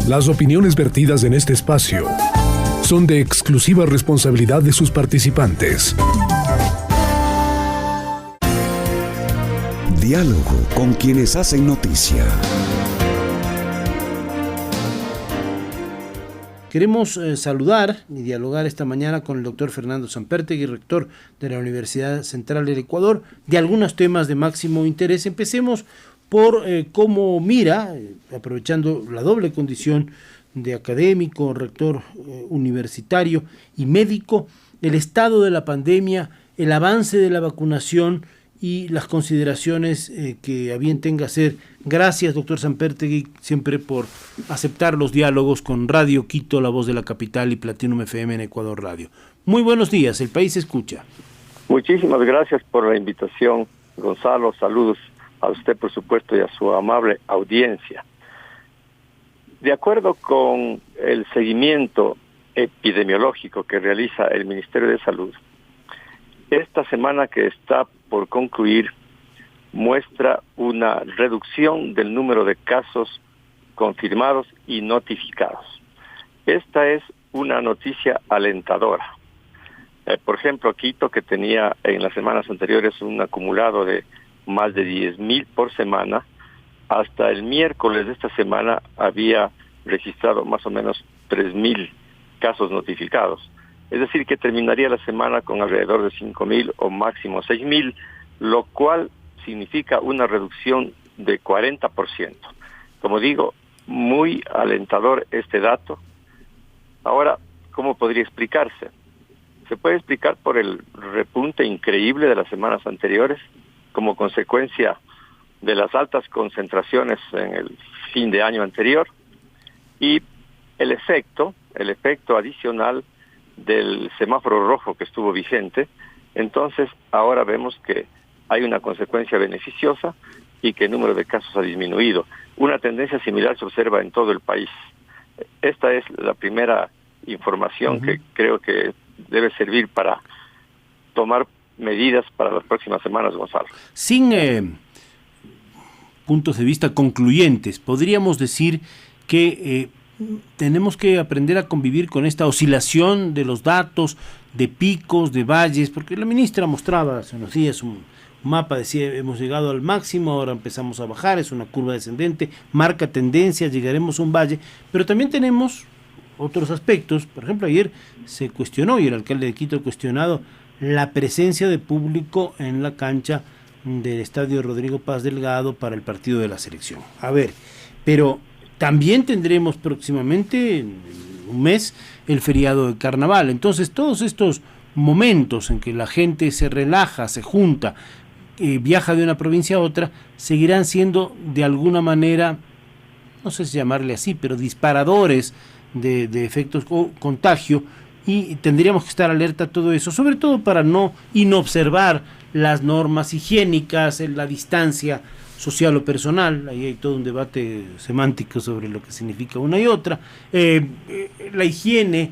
Las opiniones vertidas en este espacio son de exclusiva responsabilidad de sus participantes. Diálogo con quienes hacen noticia. Queremos saludar y dialogar esta mañana con el doctor Fernando Sampertegui, rector de la Universidad Central del Ecuador, de algunos temas de máximo interés. Empecemos por cómo mira, aprovechando la doble condición de académico, rector universitario y médico, el estado de la pandemia, el avance de la vacunación y las consideraciones que a bien tenga hacer. Gracias, doctor Sampertegui, siempre por aceptar los diálogos con Radio Quito, La Voz de la Capital, y Platinum FM en Ecuador Radio. Muy buenos días, el país escucha. Muchísimas gracias por la invitación, Gonzalo. Saludos a usted, por supuesto, y a su amable audiencia. De acuerdo con el seguimiento epidemiológico que realiza el Ministerio de Salud, esta semana que está por concluir muestra una reducción del número de casos confirmados y notificados. Esta es una noticia alentadora. Por ejemplo, Quito, que tenía en las semanas anteriores un acumulado de más de 10,000 por semana, hasta el miércoles de esta semana había registrado más o menos 3,000 casos notificados. Es decir, que terminaría la semana con alrededor de 5,000 o máximo 6,000, lo cual significa una reducción de 40%. Como digo, muy alentador este dato. Ahora, ¿cómo podría explicarse? Se puede explicar por el repunte increíble de las semanas anteriores, como consecuencia de las altas concentraciones en el fin de año anterior, y el efecto adicional del semáforo rojo que estuvo vigente. Entonces ahora vemos que hay una consecuencia beneficiosa y que el número de casos ha disminuido. Una tendencia similar se observa en todo el país. Esta es la primera información que creo que debe servir para tomar medidas para las próximas semanas, Gonzalo. Sin puntos de vista concluyentes, podríamos decir que tenemos que aprender a convivir con esta oscilación de los datos, de picos, de valles, porque la ministra mostraba hace unos días un mapa, decía, hemos llegado al máximo, ahora empezamos a bajar, es una curva descendente, marca tendencia, llegaremos a un valle, pero también tenemos otros aspectos. Por ejemplo, ayer se cuestionó, y el alcalde de Quito ha cuestionado, la presencia de público en la cancha del estadio Rodrigo Paz Delgado para el partido de la selección. A ver, pero también tendremos próximamente, en un mes, el feriado de carnaval. Entonces, todos estos momentos en que la gente se relaja, se junta, viaja de una provincia a otra, seguirán siendo de alguna manera, no sé si llamarle así, pero disparadores de efectos o contagio, y tendríamos que estar alerta a todo eso, sobre todo para no inobservar las normas higiénicas, la distancia social o personal. Ahí hay todo un debate semántico sobre lo que significa una y otra, la higiene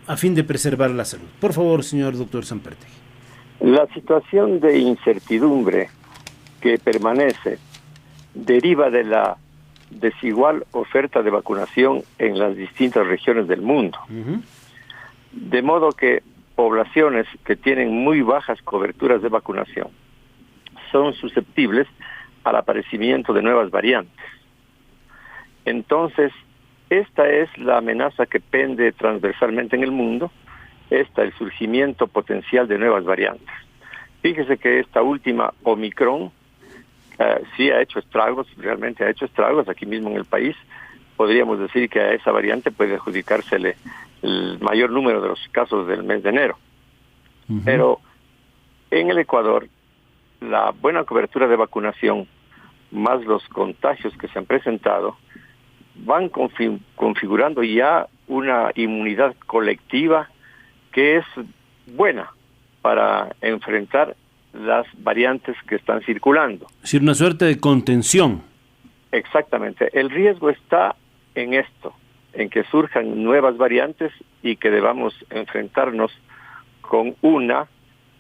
a fin de preservar la salud. Por favor, señor doctor Sampertegui. La situación de incertidumbre que permanece deriva de la desigual oferta de vacunación en las distintas regiones del mundo. De modo que poblaciones que tienen muy bajas coberturas de vacunación son susceptibles al aparecimiento de nuevas variantes. Entonces, esta es la amenaza que pende transversalmente en el mundo, el surgimiento potencial de nuevas variantes. Fíjese que esta última Omicron sí ha hecho estragos, realmente ha hecho estragos aquí mismo en el país. Podríamos decir que a esa variante puede adjudicársele el mayor número de los casos del mes de enero. Pero en el Ecuador, la buena cobertura de vacunación más los contagios que se han presentado van configurando ya una inmunidad colectiva que es buena para enfrentar las variantes que están circulando. Es decir, una suerte de contención. Exactamente. El riesgo está en esto, en que surjan nuevas variantes y que debamos enfrentarnos con una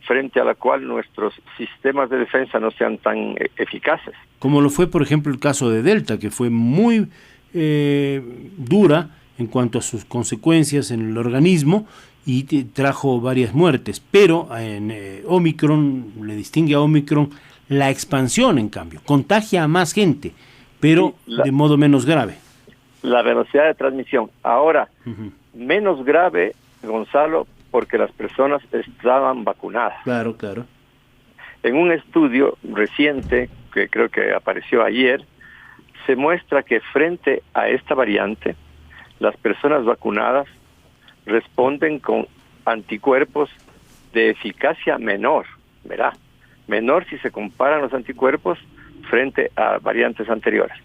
frente a la cual nuestros sistemas de defensa no sean tan eficaces. Como lo fue, por ejemplo, el caso de Delta, que fue muy dura en cuanto a sus consecuencias en el organismo y trajo varias muertes, pero en Omicron, le distingue a Omicron la expansión, en cambio, contagia a más gente, pero de modo menos grave. La velocidad de transmisión. Ahora, menos grave, Gonzalo, porque las personas estaban vacunadas. Claro, claro. En un estudio reciente, que creo que apareció ayer, se muestra que frente a esta variante, las personas vacunadas responden con anticuerpos de eficacia menor, ¿verdad? Menor si se comparan los anticuerpos frente a variantes anteriores.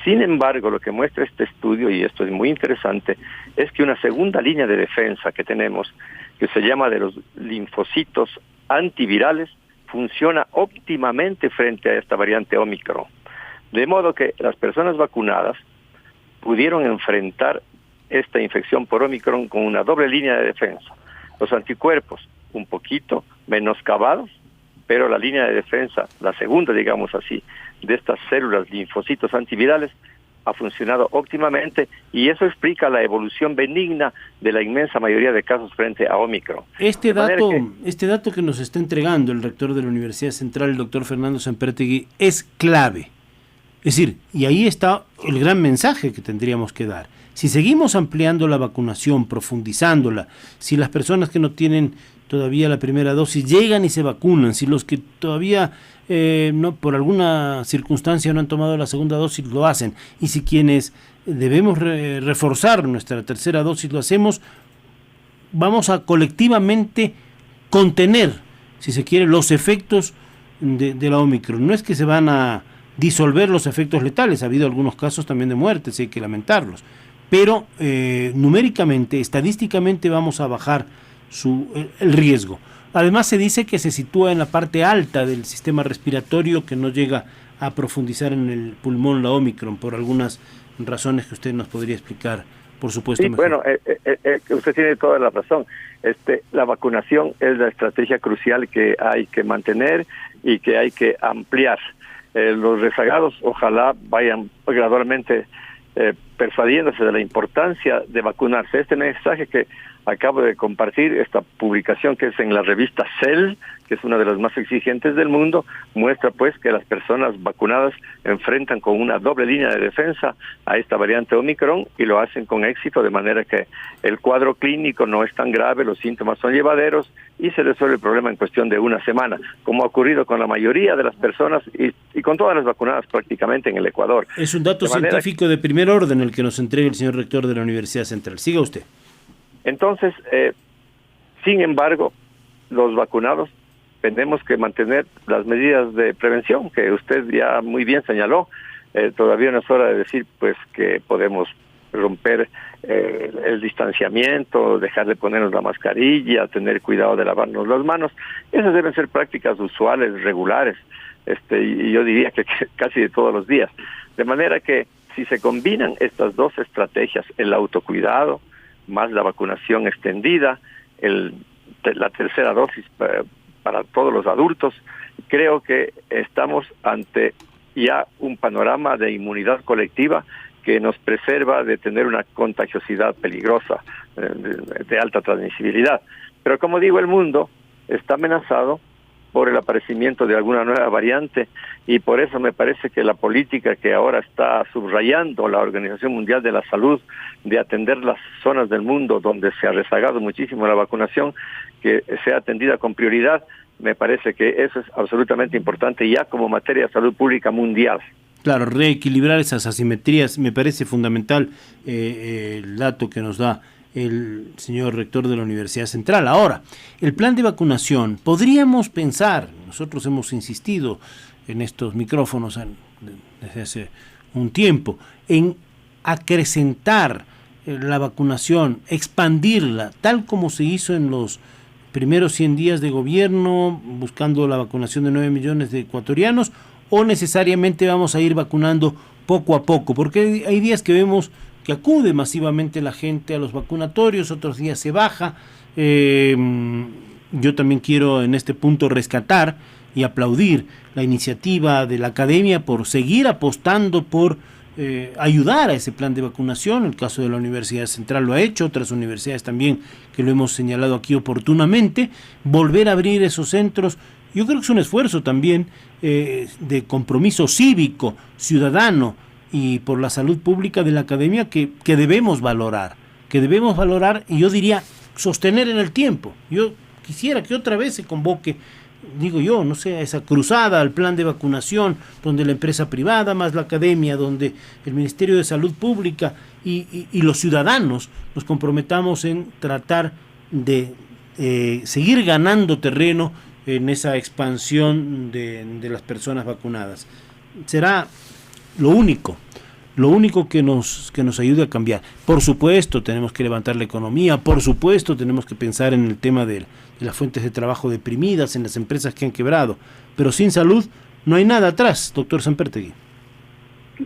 Sin embargo, lo que muestra este estudio, y esto es muy interesante, es que una segunda línea de defensa que tenemos, que se llama de los linfocitos antivirales, funciona óptimamente frente a esta variante Omicron. De modo que las personas vacunadas pudieron enfrentar esta infección por Omicron con una doble línea de defensa. Los anticuerpos un poquito menoscabados, pero la línea de defensa, la segunda, digamos así, de estas células linfocitos antivirales ha funcionado óptimamente, y eso explica la evolución benigna de la inmensa mayoría de casos frente a Omicron. Este dato que nos está entregando el rector de la Universidad Central, el doctor Fernando Sempértegui, es clave. Es decir, y ahí está el gran mensaje que tendríamos que dar. Si seguimos ampliando la vacunación, profundizándola, si las personas que no tienen todavía la primera dosis llegan y se vacunan, si los que todavía no por alguna circunstancia no han tomado la segunda dosis lo hacen, y si quienes debemos reforzar nuestra tercera dosis lo hacemos, vamos a colectivamente contener, si se quiere, los efectos de la Omicron. No es que se van a disolver los efectos letales, ha habido algunos casos también de muertes, hay que lamentarlos, pero numéricamente, estadísticamente vamos a bajar el riesgo. Además se dice que se sitúa en la parte alta del sistema respiratorio, que no llega a profundizar en el pulmón la Omicron, por algunas razones que usted nos podría explicar, por supuesto. Sí, mejor. Bueno, usted tiene toda la razón. La vacunación es la estrategia crucial que hay que mantener y que hay que ampliar. Los rezagados ojalá vayan gradualmente persuadiéndose de la importancia de vacunarse. Este mensaje que acabo de compartir, esta publicación que es en la revista Cell, que es una de las más exigentes del mundo, muestra pues que las personas vacunadas enfrentan con una doble línea de defensa a esta variante Omicron, y lo hacen con éxito, de manera que el cuadro clínico no es tan grave, los síntomas son llevaderos y se resuelve el problema en cuestión de una semana, como ha ocurrido con la mayoría de las personas y con todas las vacunadas prácticamente en el Ecuador. Es un dato científico de primer orden el que nos entrega el señor rector de la Universidad Central. Siga usted. Entonces, sin embargo, los vacunados tenemos que mantener las medidas de prevención que usted ya muy bien señaló. Todavía no es hora de decir pues que podemos romper el distanciamiento, dejar de ponernos la mascarilla, tener cuidado de lavarnos las manos. Esas deben ser prácticas usuales, regulares, y yo diría que casi de todos los días. De manera que si se combinan estas dos estrategias, el autocuidado más la vacunación extendida, la tercera dosis para todos los adultos, creo que estamos ante ya un panorama de inmunidad colectiva que nos preserva de tener una contagiosidad peligrosa, de alta transmisibilidad. Pero como digo, el mundo está amenazado por el aparecimiento de alguna nueva variante, y por eso me parece que la política que ahora está subrayando la Organización Mundial de la Salud de atender las zonas del mundo donde se ha rezagado muchísimo la vacunación, que sea atendida con prioridad, me parece que eso es absolutamente importante ya como materia de salud pública mundial. Claro, reequilibrar esas asimetrías me parece fundamental, el dato que nos da el señor rector de la Universidad Central. Ahora, el plan de vacunación, podríamos pensar, nosotros hemos insistido en estos micrófonos desde hace un tiempo, en acrecentar la vacunación, expandirla, tal como se hizo en los primeros 100 días de gobierno, buscando la vacunación de 9 millones de ecuatorianos, o necesariamente vamos a ir vacunando poco a poco, porque hay días que vemos que acude masivamente la gente a los vacunatorios, otros días se baja. Yo también quiero en este punto rescatar y aplaudir la iniciativa de la academia por seguir apostando por ayudar a ese plan de vacunación. El caso de la Universidad Central lo ha hecho, otras universidades también que lo hemos señalado aquí oportunamente. Volver a abrir esos centros, yo creo que es un esfuerzo también de compromiso cívico, ciudadano y por la salud pública de la academia que debemos valorar, y yo diría sostener en el tiempo. Yo quisiera que otra vez se convoque, digo yo, no sé, esa cruzada al plan de vacunación, donde la empresa privada más la academia, donde el Ministerio de Salud Pública y los ciudadanos nos comprometamos en tratar de seguir ganando terreno en esa expansión de las personas vacunadas. Será lo único que nos ayude a cambiar. Por supuesto, tenemos que levantar la economía, por supuesto, tenemos que pensar en el tema de las fuentes de trabajo deprimidas, en las empresas que han quebrado, pero sin salud no hay nada atrás, doctor Sampertegui.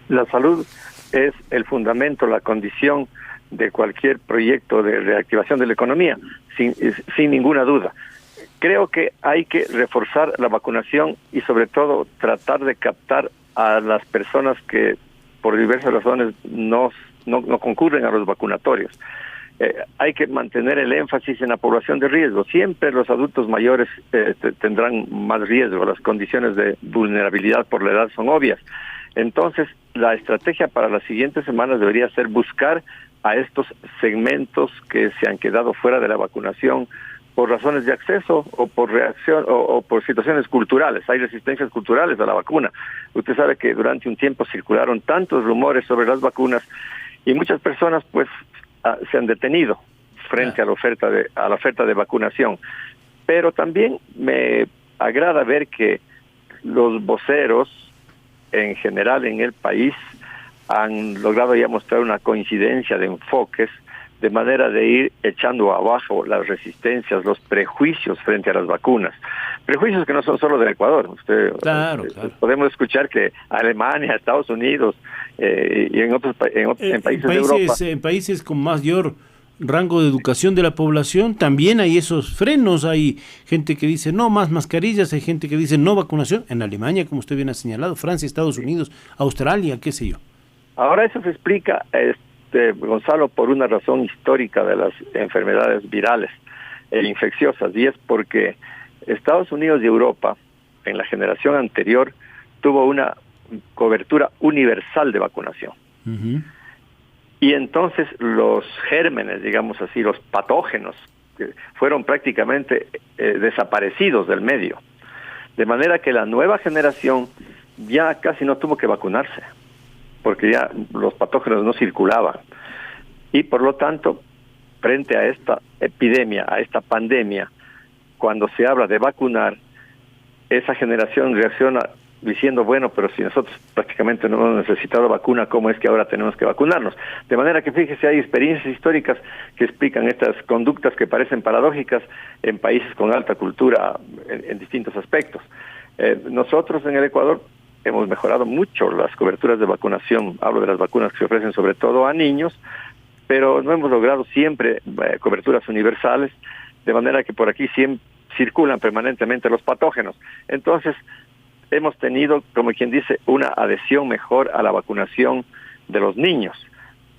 La salud es el fundamento, la condición de cualquier proyecto de reactivación de la economía, sin ninguna duda. Creo que hay que reforzar la vacunación y sobre todo tratar de captar a las personas que por diversas razones no concurren a los vacunatorios. Hay que mantener el énfasis en la población de riesgo. Siempre los adultos mayores tendrán más riesgo, las condiciones de vulnerabilidad por la edad son obvias. Entonces, la estrategia para las siguientes semanas debería ser buscar a estos segmentos que se han quedado fuera de la vacunación por razones de acceso o por reacción o por situaciones culturales. Hay resistencias culturales a la vacuna. Usted sabe que durante un tiempo circularon tantos rumores sobre las vacunas y muchas personas pues se han detenido frente a la oferta de vacunación. Pero también me agrada ver que los voceros en general en el país han logrado ya mostrar una coincidencia de enfoques, de manera de ir echando abajo las resistencias, los prejuicios frente a las vacunas. Prejuicios que no son solo del Ecuador. Claro. Podemos escuchar que Alemania, Estados Unidos y en países de Europa. En países con mayor rango de educación de la población también hay esos frenos. Hay gente que dice no más mascarillas, hay gente que dice no vacunación. En Alemania, como usted bien ha señalado, Francia, Estados Unidos, Australia, qué sé yo. Ahora eso se explica, Gonzalo, por una razón histórica de las enfermedades virales e infecciosas, y es porque Estados Unidos y Europa, en la generación anterior, tuvo una cobertura universal de vacunación. Uh-huh. Y entonces los gérmenes, digamos así, los patógenos, fueron prácticamente desaparecidos del medio. De manera que la nueva generación ya casi no tuvo que vacunarse, porque ya los patógenos no circulaban. Y por lo tanto, frente a esta epidemia, a esta pandemia, cuando se habla de vacunar, esa generación reacciona diciendo, bueno, pero si nosotros prácticamente no hemos necesitado vacuna, ¿cómo es que ahora tenemos que vacunarnos? De manera que fíjese, hay experiencias históricas que explican estas conductas que parecen paradójicas en países con alta cultura en distintos aspectos. Nosotros en el Ecuador hemos mejorado mucho las coberturas de vacunación, hablo de las vacunas que se ofrecen sobre todo a niños, pero no hemos logrado siempre coberturas universales, de manera que por aquí siempre circulan permanentemente los patógenos. Entonces, hemos tenido, como quien dice, una adhesión mejor a la vacunación de los niños,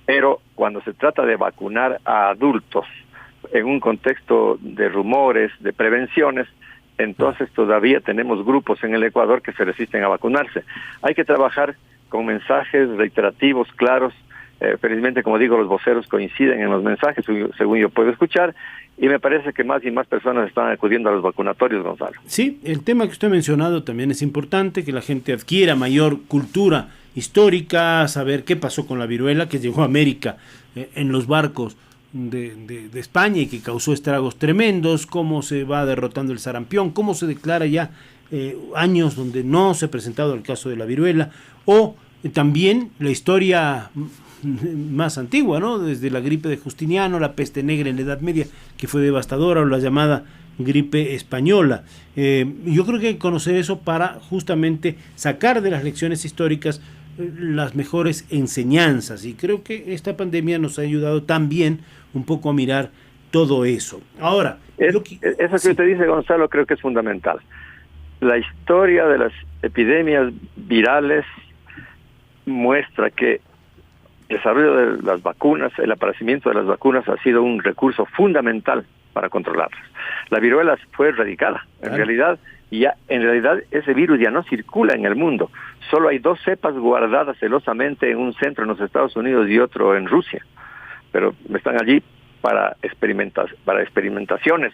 pero cuando se trata de vacunar a adultos en un contexto de rumores, de prevenciones, entonces todavía tenemos grupos en el Ecuador que se resisten a vacunarse. Hay que trabajar con mensajes reiterativos, claros. Felizmente, como digo, los voceros coinciden en los mensajes, según yo puedo escuchar, y me parece que más y más personas están acudiendo a los vacunatorios, Gonzalo. Sí, el tema que usted ha mencionado también es importante, que la gente adquiera mayor cultura histórica, saber qué pasó con la viruela, que llegó a América en los barcos de España y que causó estragos tremendos, cómo se va derrotando el sarampión, cómo se declara ya años donde no se ha presentado el caso de la viruela, o también la historia más antigua, ¿no? Desde la gripe de Justiniano, la peste negra en la Edad Media, que fue devastadora, o la llamada gripe española. Yo creo que hay que conocer eso para justamente sacar de las lecciones históricas las mejores enseñanzas, y creo que esta pandemia nos ha ayudado también un poco a mirar todo eso. Ahora, eso que usted dice, Gonzalo, creo que es fundamental. La historia de las epidemias virales muestra que el desarrollo de las vacunas, el aparecimiento de las vacunas ha sido un recurso fundamental para controlarlas. La viruela fue erradicada. En realidad ese virus ya no circula en el mundo. Solo hay 2 cepas guardadas celosamente en un centro en los Estados Unidos y otro en Rusia. Pero están allí para experimentaciones,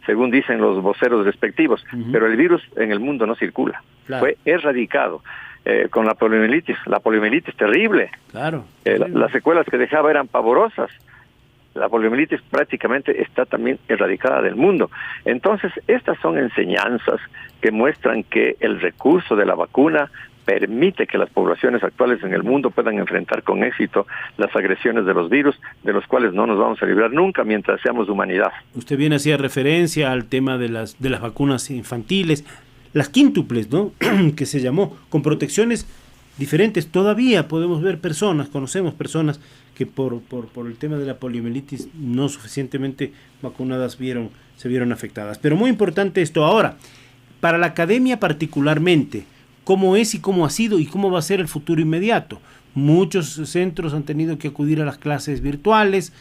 según dicen los voceros respectivos. Pero el virus en el mundo no circula. Claro. Fue erradicado. Con la poliomielitis terrible. Claro. Las secuelas que dejaba eran pavorosas. La poliomielitis prácticamente está también erradicada del mundo. Entonces, estas son enseñanzas que muestran que el recurso de la vacuna permite que las poblaciones actuales en el mundo puedan enfrentar con éxito las agresiones de los virus, de los cuales no nos vamos a librar nunca mientras seamos humanidad. Usted bien hacía referencia al tema de las vacunas infantiles, las quíntuples, ¿no? que se llamó, con protecciones diferentes. Todavía podemos ver conocemos personas que por el tema de la poliomielitis no suficientemente vacunadas se vieron afectadas. Pero muy importante esto ahora, para la academia particularmente, cómo es y cómo ha sido y cómo va a ser el futuro inmediato. Muchos centros han tenido que acudir a las clases virtuales.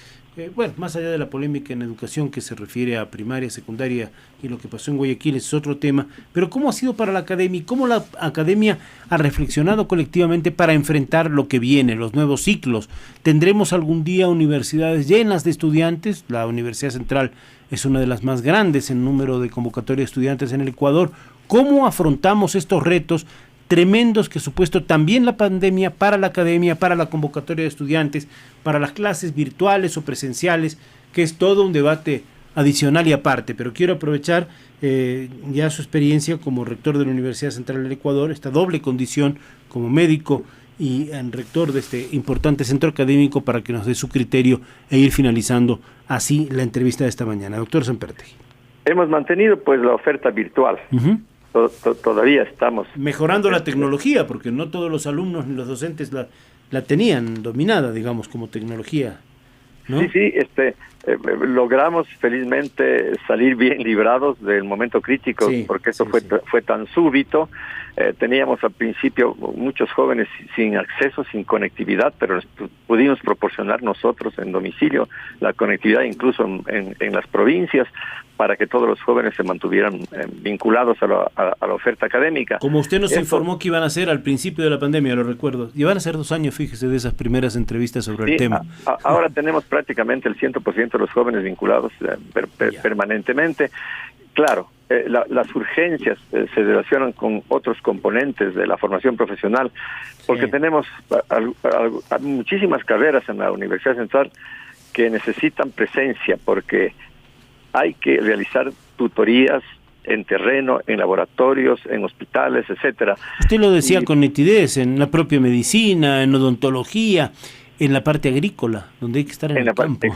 Más allá de la polémica en educación que se refiere a primaria, secundaria y lo que pasó en Guayaquil, es otro tema, pero ¿cómo ha sido para la academia y cómo la academia ha reflexionado colectivamente para enfrentar lo que viene, los nuevos ciclos? ¿Tendremos algún día universidades llenas de estudiantes? La Universidad Central es una de las más grandes en número de convocatoria de estudiantes en el Ecuador. ¿Cómo afrontamos estos retos tremendos que supuesto también la pandemia para la academia, para la convocatoria de estudiantes, para las clases virtuales o presenciales, que es todo un debate adicional y aparte? Pero quiero aprovechar ya su experiencia como rector de la Universidad Central del Ecuador, esta doble condición como médico y rector de este importante centro académico, para que nos dé su criterio e ir finalizando así la entrevista de esta mañana. Doctor Sempertegui. Hemos mantenido pues la oferta virtual. Todavía estamos mejorando la tecnología, porque no todos los alumnos ni los docentes la tenían dominada, digamos, como tecnología, ¿no? Sí, logramos felizmente salir bien librados del momento crítico, porque esto fue tan súbito. Teníamos al principio muchos jóvenes sin acceso, sin conectividad, pero pudimos proporcionar nosotros en domicilio la conectividad incluso en las provincias, para que todos los jóvenes se mantuvieran vinculados a la oferta académica. Como usted nos informó que iban a ser al principio de la pandemia, lo recuerdo. Iban a ser 2 años, fíjese, de esas primeras entrevistas sobre el tema. Ahora tenemos prácticamente el 100% de los jóvenes vinculados permanentemente. Claro, las urgencias se relacionan con otros componentes de la formación profesional, porque tenemos muchísimas carreras en la Universidad Central que necesitan presencia, porque hay que realizar tutorías en terreno, en laboratorios, en hospitales, etcétera. Usted lo decía con nitidez, en la propia medicina, en odontología, en la parte agrícola, donde hay que estar en el campo.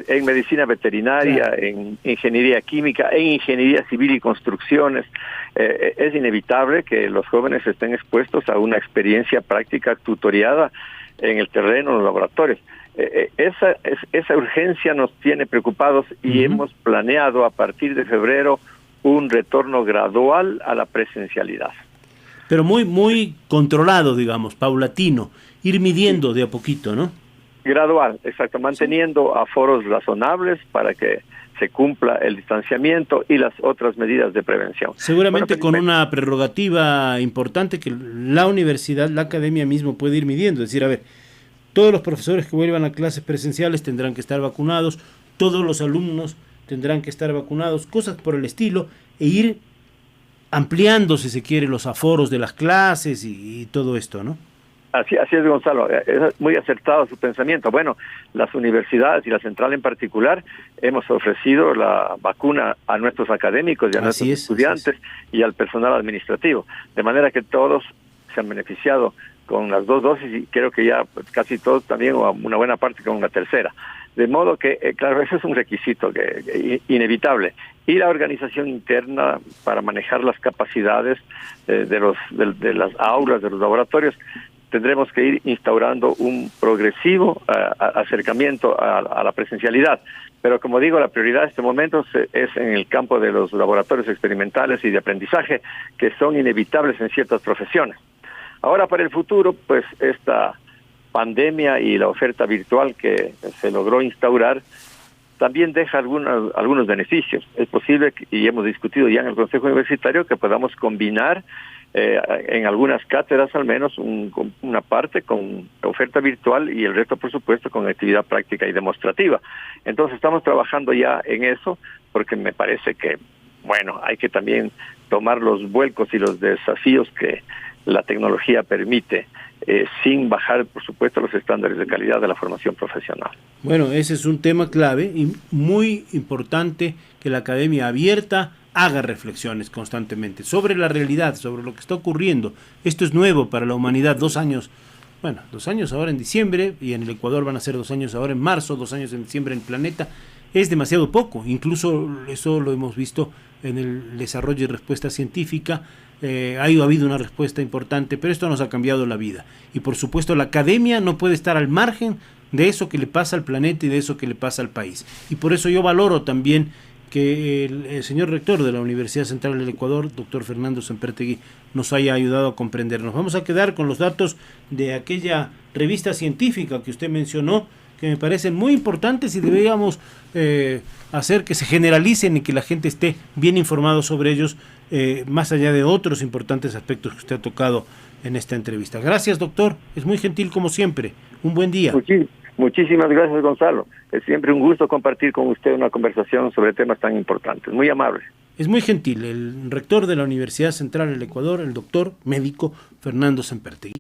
En medicina veterinaria, en ingeniería química, en ingeniería civil y construcciones. Es inevitable que los jóvenes estén expuestos a una experiencia práctica tutoriada en el terreno, en los laboratorios. Esa urgencia nos tiene preocupados y hemos planeado a partir de febrero un retorno gradual a la presencialidad. Pero muy controlado, digamos, paulatino, ir midiendo de a poquito, ¿no? Gradual, exacto, manteniendo aforos razonables para que se cumpla el distanciamiento y las otras medidas de prevención. Seguramente con una prerrogativa importante que la universidad, la academia mismo puede ir midiendo, es decir, a ver, todos los profesores que vuelvan a clases presenciales tendrán que estar vacunados, todos los alumnos tendrán que estar vacunados, cosas por el estilo, e ir ampliando, si se quiere, los aforos de las clases y todo esto, ¿no? Así es, Gonzalo, es muy acertado su pensamiento. Bueno, las universidades y la central en particular hemos ofrecido la vacuna a nuestros académicos y a nuestros estudiantes y al personal administrativo, de manera que todos se han beneficiado con las 2 dosis y creo que ya casi todos también, o una buena parte con una tercera. De modo que, claro, ese es un requisito inevitable. Y la organización interna para manejar las capacidades de las aulas, de los laboratorios, tendremos que ir instaurando un progresivo acercamiento a la presencialidad. Pero como digo, la prioridad en este momento es en el campo de los laboratorios experimentales y de aprendizaje, que son inevitables en ciertas profesiones. Ahora para el futuro, pues esta pandemia y la oferta virtual que se logró instaurar también deja algunos beneficios. Es posible, y hemos discutido ya en el Consejo Universitario, que podamos combinar en algunas cátedras al menos una parte con oferta virtual y el resto, por supuesto, con actividad práctica y demostrativa. Entonces estamos trabajando ya en eso, porque me parece que, bueno, hay que también tomar los vuelcos y los desafíos que la tecnología permite, sin bajar, por supuesto, los estándares de calidad de la formación profesional. Bueno, ese es un tema clave y muy importante, que la academia abierta haga reflexiones constantemente sobre la realidad, sobre lo que está ocurriendo. Esto es nuevo para la humanidad, 2 años, bueno, 2 años ahora en diciembre, y en el Ecuador van a ser 2 años ahora en marzo, 2 años en diciembre en el planeta. Es demasiado poco, incluso eso lo hemos visto en el desarrollo y respuesta científica. Ha habido una respuesta importante, pero esto nos ha cambiado la vida. Y por supuesto la academia no puede estar al margen de eso que le pasa al planeta y de eso que le pasa al país. Y por eso yo valoro también que el señor rector de la Universidad Central del Ecuador, doctor Fernando Sempertegui, nos haya ayudado a comprender. Nos vamos a quedar con los datos de aquella revista científica que usted mencionó, que me parecen muy importantes y deberíamos hacer que se generalicen y que la gente esté bien informado sobre ellos, más allá de otros importantes aspectos que usted ha tocado en esta entrevista. Gracias, doctor. Es muy gentil como siempre. Un buen día. Muchísimas gracias, Gonzalo. Es siempre un gusto compartir con usted una conversación sobre temas tan importantes. Muy amable. Es muy gentil. El rector de la Universidad Central del Ecuador, el doctor médico Fernando Sempertegui.